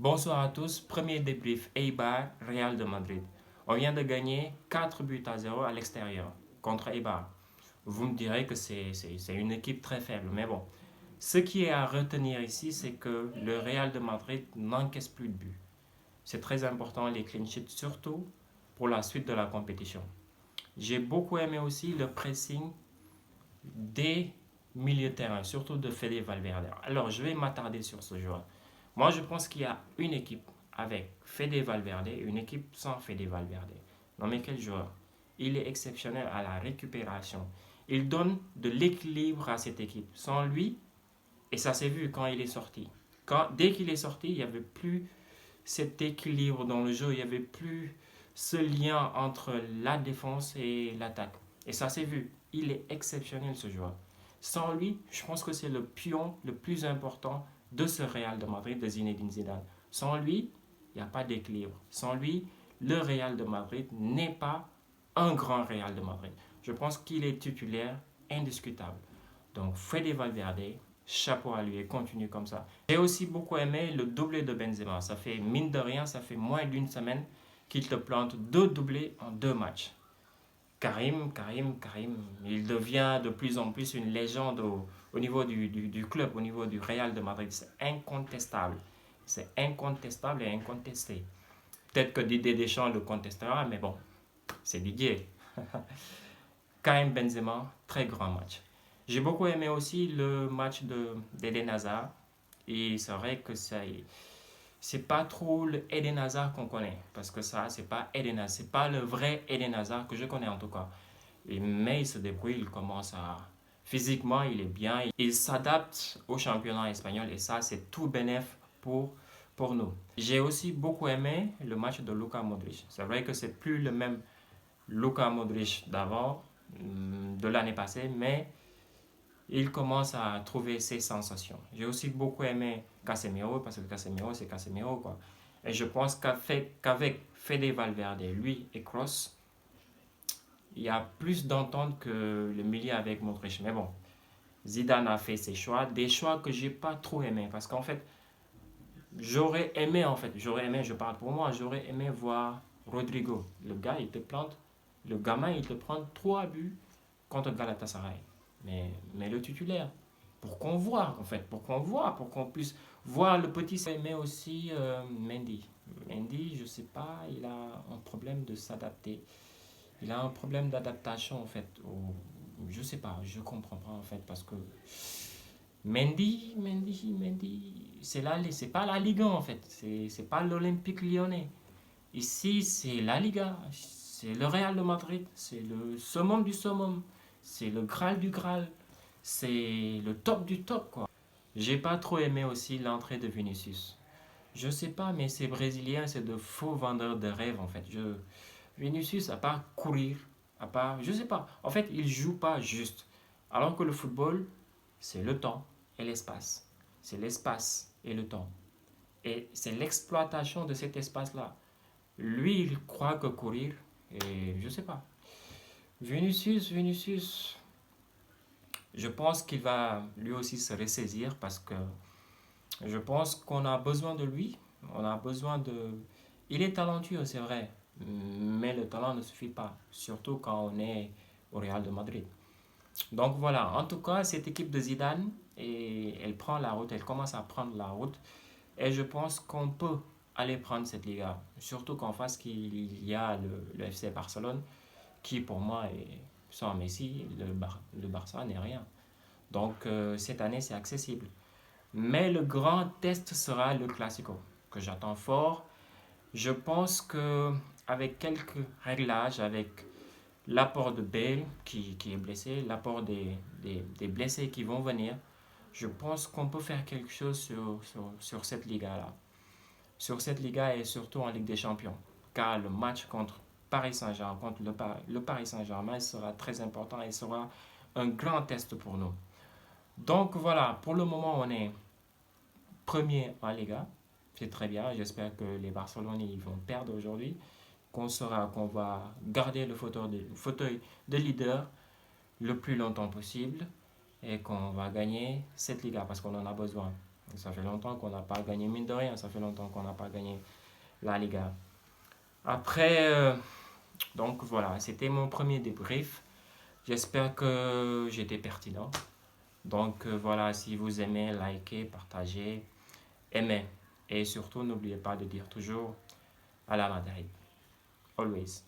Bonsoir à tous, premier débrief Eibar, Real de Madrid. On vient de gagner 4 buts à 0 à l'extérieur contre Eibar. Vous me direz que c'est une équipe très faible, mais bon. Ce qui est à retenir ici, c'est que le Real de Madrid n'encaisse plus de buts. C'est très important les clean sheets, surtout pour la suite de la compétition. J'ai beaucoup aimé aussi le pressing des milieux de terrain, surtout de Fede Valverde. Alors, je vais m'attarder sur ce joueur. Moi, je pense qu'il y a une équipe avec Fede Valverde et une équipe sans Fede Valverde. Non, mais quel joueur! Il est exceptionnel à la récupération. Il donne de l'équilibre à cette équipe. Sans lui, et ça s'est vu quand il est sorti. Dès qu'il est sorti, il n'y avait plus cet équilibre dans le jeu. Il n'y avait plus ce lien entre la défense et l'attaque. Et ça s'est vu. Il est exceptionnel ce joueur. Sans lui, je pense que c'est le pion le plus important de ce Real de Madrid de Zinedine Zidane. Sans lui, il n'y a pas d'équilibre. Sans lui, le Real de Madrid n'est pas un grand Real de Madrid. Je pense qu'il est titulaire indiscutable. Donc Fede Valverde, chapeau à lui et continue comme ça. J'ai aussi beaucoup aimé le doublé de Benzema. Ça fait mine de rien, ça fait moins d'une semaine qu'il te plante deux doublés en deux matchs. Karim, il devient de plus en plus une légende au niveau du club, au niveau du Real de Madrid. C'est incontestable. C'est incontestable et incontesté. Peut-être que Didier Deschamps le contestera, mais bon, c'est Didier. Karim Benzema, très grand match. J'ai beaucoup aimé aussi le match d'Eden Hazard. Et c'est vrai que c'est pas trop le Eden Hazard qu'on connaît. Parce que ça, c'est pas Eden Hazard. C'est pas le vrai Eden Hazard que je connais en tout cas. Mais il se débrouille, il commence à. Physiquement, il est bien. Il s'adapte au championnat espagnol. Et ça, c'est tout bénéf pour nous. J'ai aussi beaucoup aimé le match de Luka Modric. C'est vrai que c'est plus le même Luka Modric d'avant, de l'année passée, mais il commence à trouver ses sensations. J'ai aussi beaucoup aimé Casemiro parce que Casemiro, c'est Casemiro, quoi. Et je pense qu'avec Fede Valverde, lui et Kroos, il y a plus d'entente que le milieu avec Modric. Mais bon, Zidane a fait ses choix, des choix que j'ai pas trop aimés parce qu'en fait, j'aurais aimé, je parle pour moi, j'aurais aimé voir Rodrigo. Le gars, il te plante, le gamin, il te prend 3 buts contre Galatasaray. Mais le titulaire, pour qu'on voit, en fait, pour qu'on puisse voir le petit. Mais aussi Mendy. Mendy, je sais pas, il a un problème de s'adapter. Il a un problème d'adaptation, en fait. Je sais pas, je comprends pas, en fait, parce que Mendy, c'est pas la Ligue 1 en fait, c'est pas l'Olympique lyonnais. Ici, c'est la Liga, c'est le Real de Madrid, c'est le summum du summum, c'est le Graal du Graal, c'est le top du top quoi. J'ai pas trop aimé aussi l'entrée de Vinicius. Je sais pas, mais ces Brésiliens, c'est de faux vendeurs de rêves en fait. Vinicius, à part courir, à part, je sais pas, en fait, il joue pas juste. Alors que le football, c'est le temps et l'espace. C'est l'espace et le temps. Et c'est l'exploitation de cet espace-là. Lui, il croit que courir, et je sais pas. Vinicius, je pense qu'il va lui aussi se ressaisir parce que je pense qu'on a besoin de lui. On a besoin de. Il est talentueux, c'est vrai, mais le talent ne suffit pas, surtout quand on est au Real de Madrid. Donc voilà, en tout cas, cette équipe de Zidane, et elle prend la route, elle commence à prendre la route. Et je pense qu'on peut aller prendre cette Liga. Surtout qu'en face, il y a le FC Barcelone, qui pour moi est sans Messi, le Barça n'est rien. Donc cette année, c'est accessible. Mais le grand test sera le Classico, que j'attends fort. Je pense que avec quelques réglages, avec l'apport de Bale qui est blessé, l'apport des blessés qui vont venir, je pense qu'on peut faire quelque chose sur cette Liga-là. Sur cette Liga et surtout en Ligue des Champions. Car le match contre Paris Saint-Germain, contre le Paris Saint-Germain sera très important et sera un grand test pour nous. Donc voilà, pour le moment, on est premier en Liga. C'est très bien. J'espère que les Barcelonais vont perdre aujourd'hui. Qu'on va garder le fauteuil de leader le plus longtemps possible et qu'on va gagner cette Liga parce qu'on en a besoin. Ça fait longtemps qu'on n'a pas gagné, mine de rien, ça fait longtemps qu'on n'a pas gagné la Liga. Après, donc voilà, c'était mon premier débrief. J'espère que j'étais pertinent. Donc voilà, si vous aimez, likez, partagez, aimez. Et surtout, n'oubliez pas de dire toujours à la Madrid. Always.